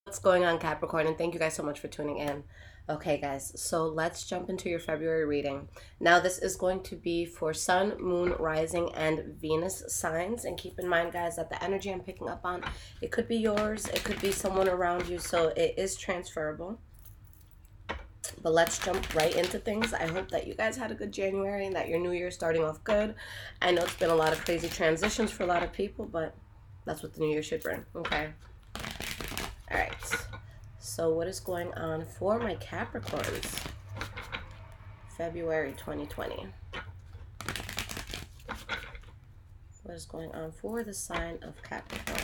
What's going on, Capricorn? And thank you guys so much for tuning in. Okay, guys, so let's jump into your February reading. Now, this is going to be for Sun, Moon, Rising, and Venus signs. And keep in mind, guys, that the energy I'm picking up on, it could be yours, it could be someone around you, so it is transferable. But let's jump right into things. I hope that you guys had a good January and that your new year is starting off good. I know it's been a lot of crazy transitions for a lot of people, but that's what the new year should bring, okay? All right, so what is going on for my Capricorns? February 2020. What is going on for the sign of Capricorn?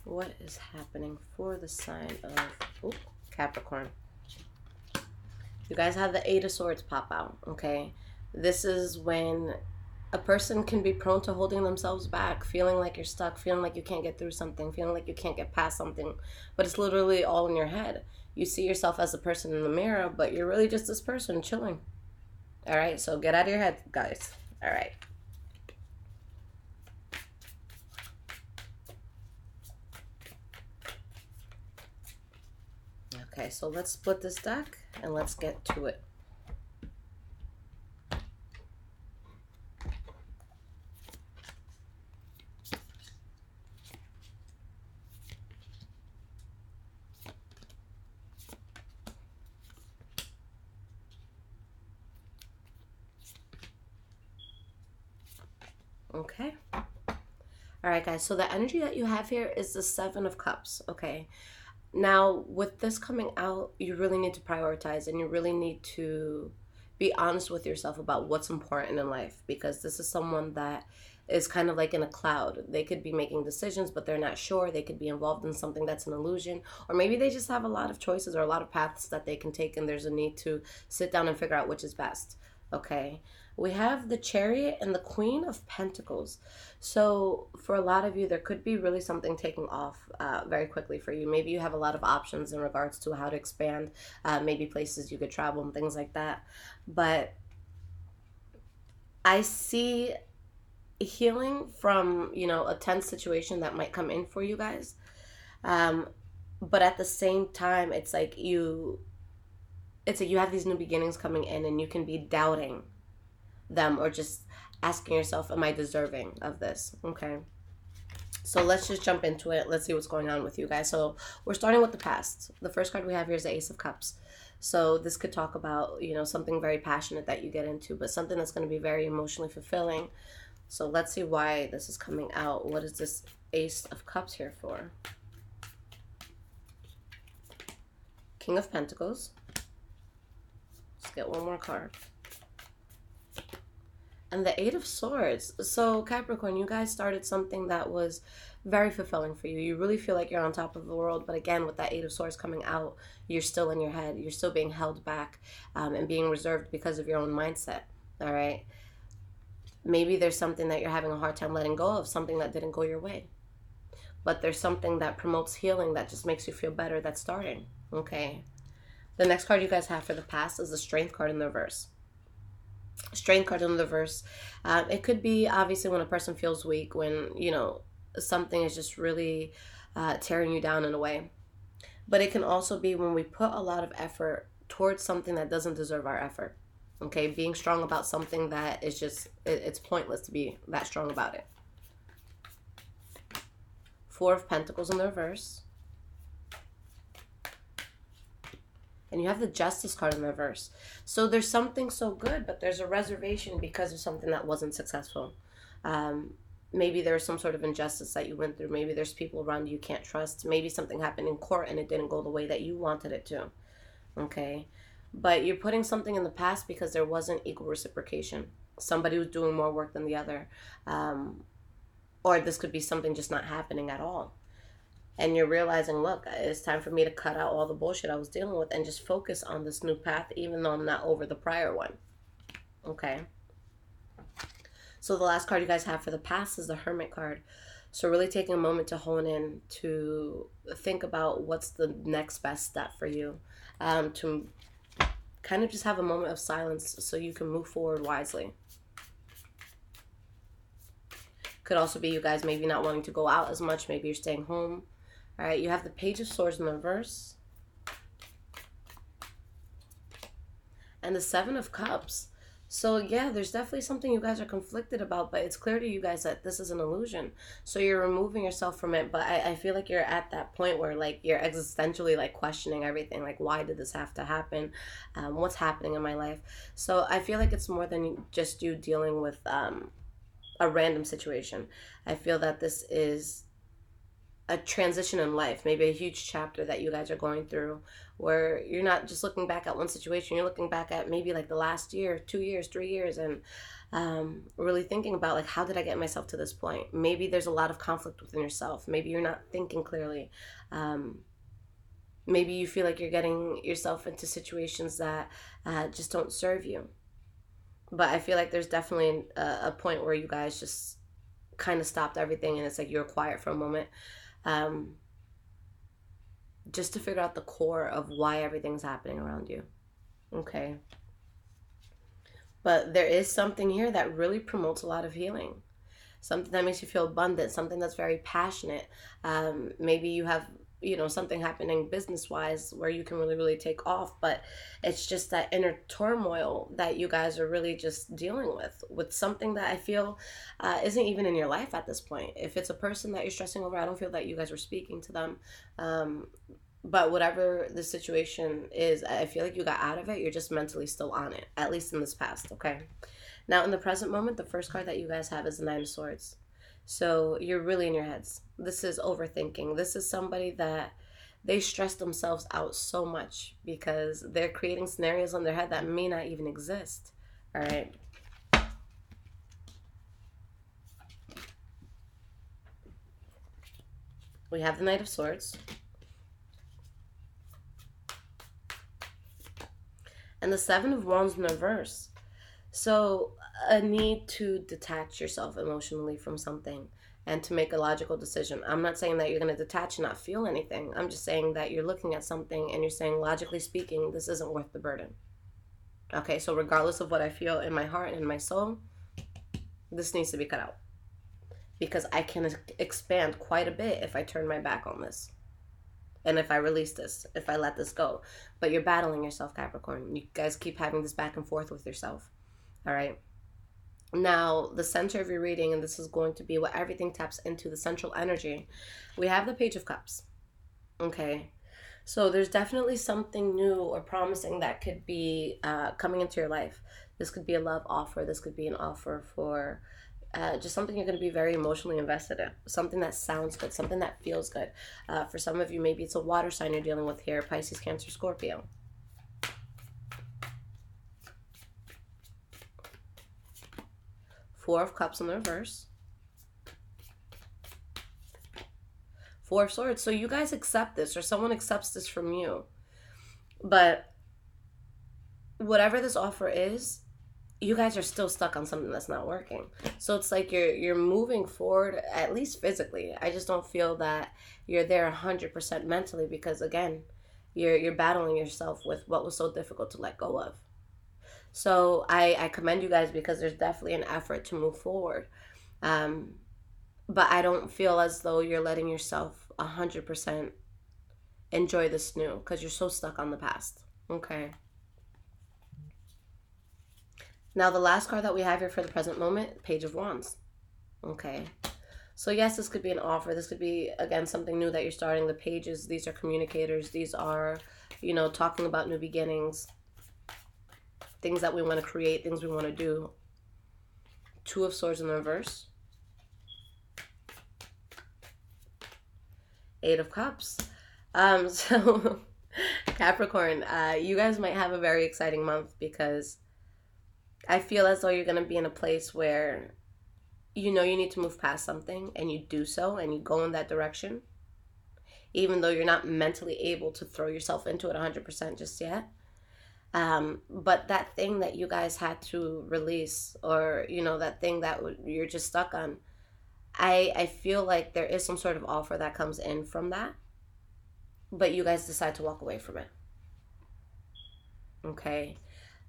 What is happening for the sign of Capricorn? You guys have the Eight of Swords pop out, okay? This is when a person can be prone to holding themselves back, feeling like you're stuck, feeling like you can't get through something, feeling like you can't get past something, but it's literally all in your head. You see yourself as a person in the mirror, but you're really just this person chilling. All right, so get out of your head, guys. All right. Okay, so let's split this deck and let's get to it. Okay. All right, guys, so the energy that you have here is the Seven of Cups, okay? Now, with this coming out, you really need to prioritize and you really need to be honest with yourself about what's important in life, because this is someone that is kind of like in a cloud. They could be making decisions, but they're not sure. They could be involved in something that's an illusion, or maybe they just have a lot of choices or a lot of paths that they can take, and there's a need to sit down and figure out which is best, okay? We have the Chariot and the Queen of Pentacles. So for a lot of you, there could be really something taking off very quickly for you. Maybe you have a lot of options in regards to how to expand, maybe places you could travel and things like that. But I see healing from, a tense situation that might come in for you guys. But at the same time, it's like you have these new beginnings coming in, and you can be doubting them or just asking yourself, am I deserving of this? Okay, so let's just jump into it. Let's see what's going on with you guys. So we're starting with the past. The first card we have here is the Ace of Cups. So this could talk about, something very passionate that you get into, but something that's going to be very emotionally fulfilling. So let's see why this is coming out. What is this Ace of Cups here for? King of Pentacles. Let's get one more card. And the Eight of Swords. So Capricorn, you guys started something that was very fulfilling for you. You really feel like you're on top of the world. But again, with that Eight of Swords coming out, you're still in your head. You're still being held back and being reserved because of your own mindset. All right. Maybe there's something that you're having a hard time letting go of, something that didn't go your way. But there's something that promotes healing, that just makes you feel better, that's starting. Okay. The next card you guys have for the past is the Strength card in the reverse. Strength card in the reverse. It could be obviously when a person feels weak, when something is just really tearing you down in a way. But it can also be when we put a lot of effort towards something that doesn't deserve our effort. Okay, being strong about something that is just, it's pointless to be that strong about it. Four of Pentacles in the reverse. And you have the Justice card in the reverse. So there's something so good, but there's a reservation because of something that wasn't successful. Maybe there's some sort of injustice that you went through. Maybe there's people around you can't trust. Maybe something happened in court and it didn't go the way that you wanted it to. Okay. But you're putting something in the past because there wasn't equal reciprocation. Somebody was doing more work than the other. Or this could be something just not happening at all. And you're realizing, look, it's time for me to cut out all the bullshit I was dealing with and just focus on this new path, even though I'm not over the prior one. Okay. So the last card you guys have for the past is the Hermit card. So really taking a moment to hone in, to think about what's the next best step for you, to kind of just have a moment of silence so you can move forward wisely. Could also be you guys maybe not wanting to go out as much. Maybe you're staying home. All right, you have the Page of Swords in the reverse. And the Seven of Cups. So yeah, there's definitely something you guys are conflicted about, but it's clear to you guys that this is an illusion. So you're removing yourself from it, but I feel like you're at that point where like you're existentially like questioning everything. Like, why did this have to happen? What's happening in my life? So I feel like it's more than just you dealing with a random situation. I feel that this is a transition in life, maybe a huge chapter that you guys are going through, where you're not just looking back at one situation, you're looking back at maybe like the last year, 2 years, 3 years, and really thinking about like, how did I get myself to this point? Maybe there's a lot of conflict within yourself. Maybe you're not thinking clearly. Maybe you feel like you're getting yourself into situations that just don't serve you. But I feel like there's definitely a point where you guys just kind of stopped everything, and it's like you're quiet for a moment. Just to figure out the core of why everything's happening around you. Okay. But there is something here that really promotes a lot of healing. Something that makes you feel abundant, something that's very passionate. Maybe you have, something happening business-wise where you can really take off, but it's just that inner turmoil that you guys are really just dealing with something that I feel isn't even in your life at this point. If it's a person that you're stressing over, I don't feel that you guys were speaking to them. But whatever the situation is, I feel like you got out of it. You're just mentally still on it, at least in this past, okay? Now, in the present moment, the first card that you guys have is the Nine of Swords. So you're really in your heads. This is overthinking. This is somebody that they stress themselves out so much because they're creating scenarios in their head that may not even exist. All right. We have the Knight of Swords. And the Seven of Wands in reverse. So a need to detach yourself emotionally from something and to make a logical decision. I'm not saying that you're going to detach and not feel anything. I'm just saying that you're looking at something and you're saying, logically speaking, this isn't worth the burden. Okay, so regardless of what I feel in my heart and in my soul, this needs to be cut out. Because I can expand quite a bit if I turn my back on this. And if I release this, if I let this go. But you're battling yourself, Capricorn. You guys keep having this back and forth with yourself. All right. Now, the center of your reading, and this is going to be what everything taps into, the central energy. We have the Page of Cups. Okay. So there's definitely something new or promising that could be coming into your life. This could be a love offer. This could be an offer for just something you're going to be very emotionally invested in. Something that sounds good. Something that feels good. For some of you, maybe it's a water sign you're dealing with here. Pisces, Cancer, Scorpio. Four of Cups in the reverse. Four of Swords. So you guys accept this, or someone accepts this from you. But whatever this offer is, you guys are still stuck on something that's not working. So it's like you're moving forward, at least physically. I just don't feel that you're there 100% mentally because, again, you're battling yourself with what was so difficult to let go of. So I commend you guys because there's definitely an effort to move forward. But I don't feel as though you're letting yourself 100% enjoy this new because you're so stuck on the past. Okay. Now, the last card that we have here for the present moment, Page of Wands. Okay. So, yes, this could be an offer. This could be, again, something new that you're starting. The pages, these are communicators. These are, talking about new beginnings. Things that we want to create, things we want to do. Two of Swords in the reverse. Eight of Cups. So, Capricorn, you guys might have a very exciting month because I feel as though you're going to be in a place where you need to move past something and you do so and you go in that direction, even though you're not mentally able to throw yourself into it 100% just yet. But that thing that you guys had to release, or that thing that you're just stuck on, I feel like there is some sort of offer that comes in from that, but you guys decide to walk away from it. Okay,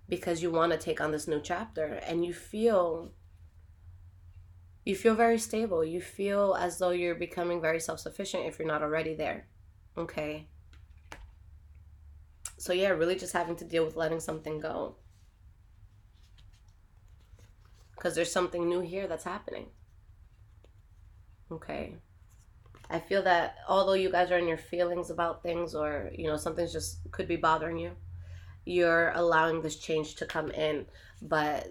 because you want to take on this new chapter, and you feel very stable. You feel as though you're becoming very self-sufficient if you're not already there. Okay. So yeah, really just having to deal with letting something go, because there's something new here that's happening. Okay. I feel that although you guys are in your feelings about things, or something's just could be bothering you, you're allowing this change to come in. But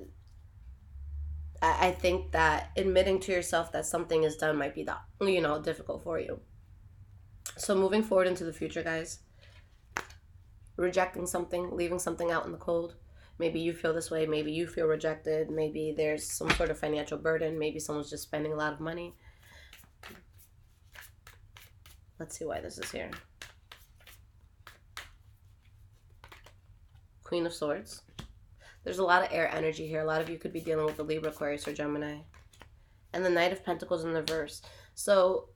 I think that admitting to yourself that something is done might be difficult for you. So moving forward into the future, guys, rejecting something, leaving something out in the cold. Maybe you feel this way. Maybe you feel rejected. Maybe there's some sort of financial burden. Maybe someone's just spending a lot of money. Let's see why this is here. Queen of Swords. There's a lot of air energy here. A lot of you could be dealing with the Libra, Aquarius, or Gemini. And the Knight of Pentacles in reverse. So,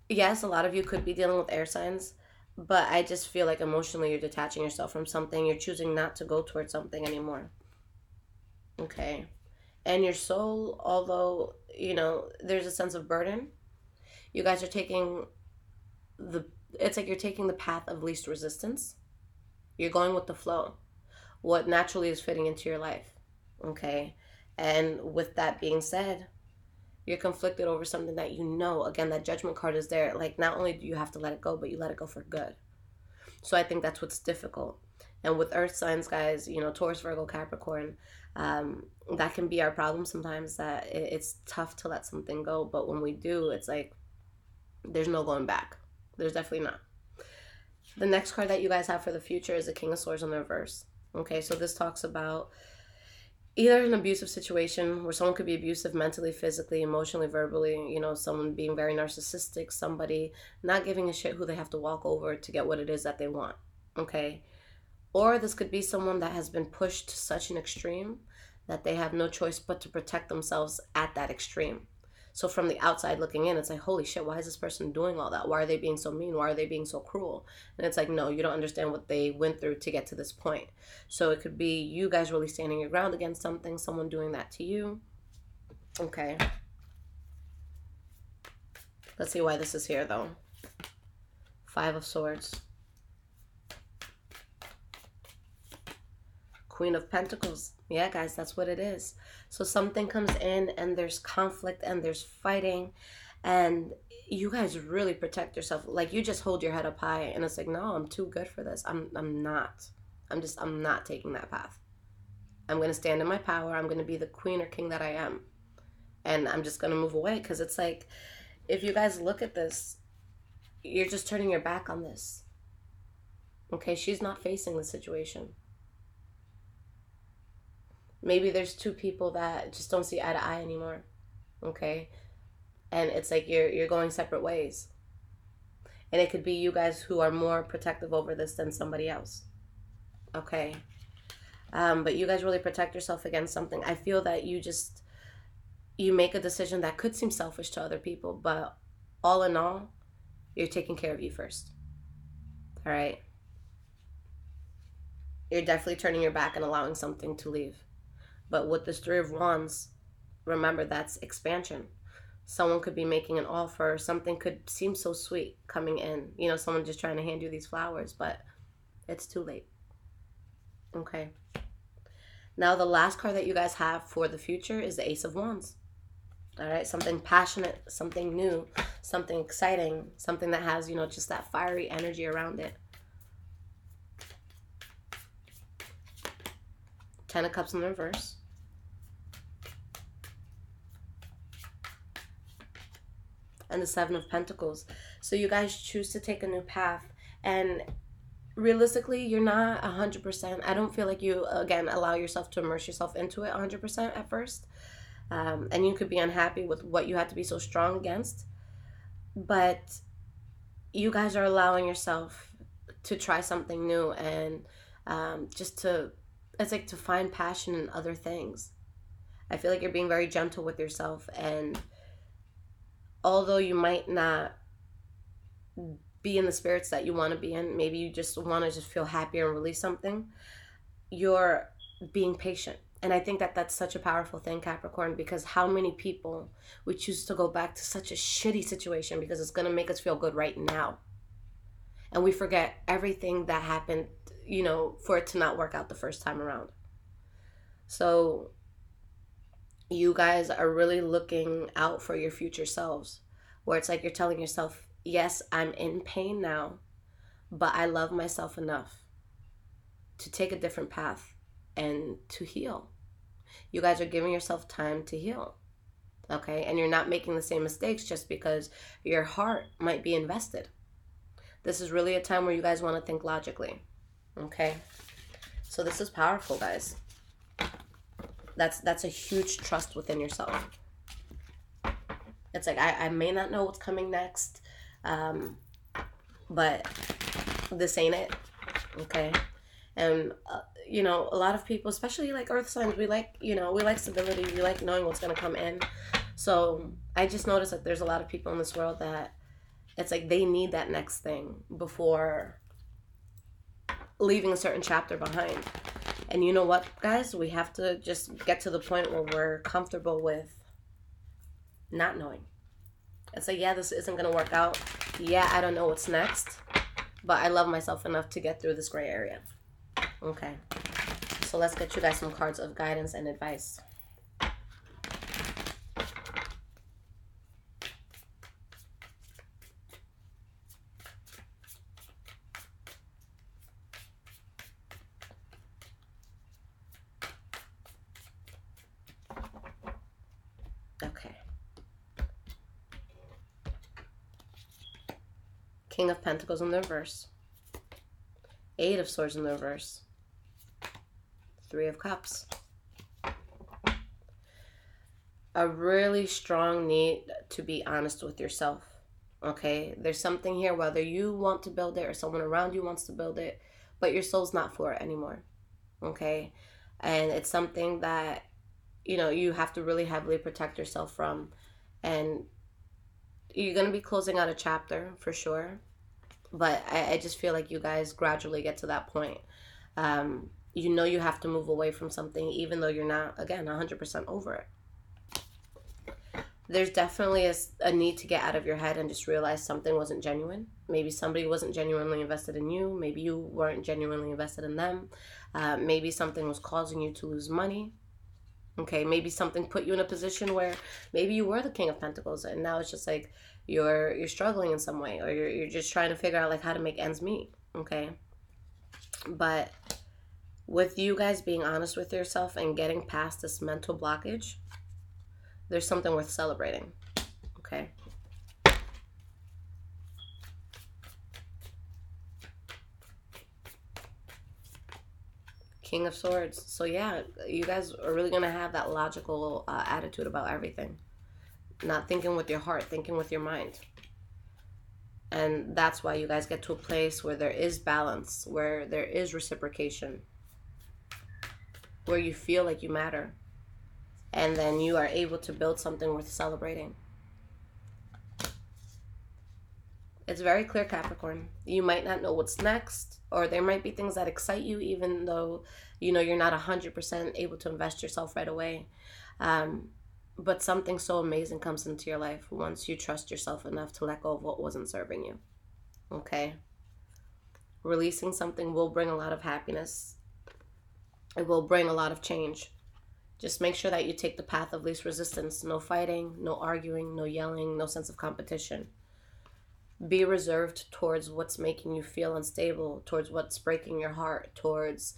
yes, a lot of you could be dealing with air signs, but I just feel like emotionally you're detaching yourself from something. You're choosing not to go towards something anymore. Okay. And your soul, although, there's a sense of burden, you guys are taking it's like you're taking the path of least resistance. You're going with the flow. What naturally is fitting into your life. Okay. And with that being said, you're conflicted over something that again, that Judgment card is there. Like, not only do you have to let it go, but you let it go for good. So I think that's what's difficult. And with earth signs, guys, Taurus, Virgo, Capricorn, that can be our problem sometimes, that it's tough to let something go. But when we do, it's like there's no going back. There's definitely not. The next card that you guys have for the future is the King of Swords in the reverse. Okay, so this talks about either an abusive situation where someone could be abusive mentally, physically, emotionally, verbally, someone being very narcissistic, somebody not giving a shit who they have to walk over to get what it is that they want. Okay. Or this could be someone that has been pushed to such an extreme that they have no choice but to protect themselves at that extreme. So from the outside looking in, it's like, holy shit, why is this person doing all that? Why are they being so mean? Why are they being so cruel? And it's like, no, you don't understand what they went through to get to this point. So it could be you guys really standing your ground against something, someone doing that to you. Okay. Let's see why this is here, though. Five of Swords. Queen of Pentacles. Yeah, guys, that's what it is. So something comes in and there's conflict and there's fighting, and you guys really protect yourself. Like, you just hold your head up high, and it's like, no, I'm too good for this. I'm not. I'm not taking that path. I'm going to stand in my power. I'm going to be the queen or king that I am. And I'm just going to move away, because it's like, if you guys look at this, you're just turning your back on this. Okay, she's not facing the situation. Maybe there's two people that just don't see eye to eye anymore. Okay? And it's like you're going separate ways. And it could be you guys who are more protective over this than somebody else. Okay? But you guys really protect yourself against something. I feel that you make a decision that could seem selfish to other people, but all in all, you're taking care of you first. All right? You're definitely turning your back and allowing something to leave. But with this Three of Wands, remember, that's expansion. Someone could be making an offer. Something could seem so sweet coming in. Someone just trying to hand you these flowers, but it's too late. Okay. Now, the last card that you guys have for the future is the Ace of Wands. All right. Something passionate, something new, something exciting, something that has, just that fiery energy around it. Ten of Cups in the reverse. And the Seven of Pentacles. So you guys choose to take a new path, and realistically, you're not 100%. I don't feel like you, again, allow yourself to immerse yourself into it 100% at first. And you could be unhappy with what you had to be so strong against. But you guys are allowing yourself to try something new, and just to, it's like to find passion in other things. I feel like you're being very gentle with yourself, and although you might not be in the spirits that you want to be in, maybe you just want to just feel happier and release something, you're being patient. And I think that that's such a powerful thing, Capricorn, because how many people would choose to go back to such a shitty situation because it's going to make us feel good right now, and we forget everything that happened, for it to not work out the first time around. So you guys are really looking out for your future selves, where it's like you're telling yourself, yes, I'm in pain now, but I love myself enough to take a different path and to heal. You guys are giving yourself time to heal, okay? And you're not making the same mistakes just because your heart might be invested. This is really a time where you guys want to think logically, okay? So this is powerful, guys. That's a huge trust within yourself. It's like, I may not know what's coming next, but this ain't it, okay? And, a lot of people, especially like earth signs, we like stability. We like knowing what's going to come in. So I just noticed that there's a lot of people in this world that it's like they need that next thing before leaving a certain chapter behind. And you know what, guys? We have to just get to the point where we're comfortable with not knowing. It's like, yeah, this isn't going to work out. Yeah, I don't know what's next. But I love myself enough to get through this gray area. Okay. So let's get you guys some cards of guidance and advice. Okay. King of Pentacles in the reverse. Eight of Swords in the reverse. Three of Cups. A really strong need to be honest with yourself. Okay? There's something here, whether you want to build it or someone around you wants to build it, but your soul's not for it anymore. Okay? And it's something that you have to really heavily protect yourself from. And you're going to be closing out a chapter for sure. But I just feel like you guys gradually get to that point. You have to move away from something, even though you're not, again, 100% over it. There's definitely a need to get out of your head and just realize something wasn't genuine. Maybe somebody wasn't genuinely invested in you. Maybe you weren't genuinely invested in them. Maybe something was causing you to lose money. Okay, maybe something put you in a position where maybe you were the King of Pentacles, and now it's just like you're struggling in some way, or you're just trying to figure out like how to make ends meet. Okay, but with you guys being honest with yourself and getting past this mental blockage, there's something worth celebrating. Okay. King of Swords. So yeah, you guys are really going to have that logical attitude about everything. Not thinking with your heart, thinking with your mind. And that's why you guys get to a place where there is balance, where there is reciprocation, where you feel like you matter. And then you are able to build something worth celebrating. It's very clear, Capricorn. You might not know what's next, or there might be things that excite you, even though, you're not 100% able to invest yourself right away. But something so amazing comes into your life once you trust yourself enough to let go of what wasn't serving you. Okay? Releasing something will bring a lot of happiness. It will bring a lot of change. Just make sure that you take the path of least resistance. No fighting, no arguing, no yelling, no sense of competition. Be reserved towards what's making you feel unstable, towards what's breaking your heart, towards,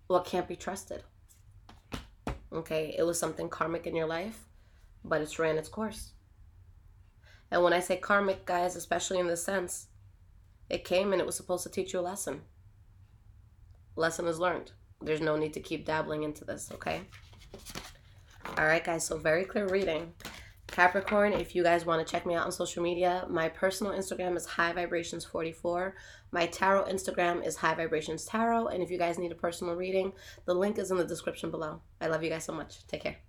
what can't be trusted. Okay, it was something karmic in your life, but it's ran its course. And when I say karmic, guys, especially in this sense, it came and it was supposed to teach you a lesson. Lesson is learned. There's no need to keep dabbling into this, okay? All right, guys, so very clear reading. Capricorn, if you guys want to check me out on social media, my personal Instagram is High Vibrations 44. My tarot Instagram is High Vibrations Tarot. And if you guys need a personal reading, the link is in the description below. I love you guys so much. Take care.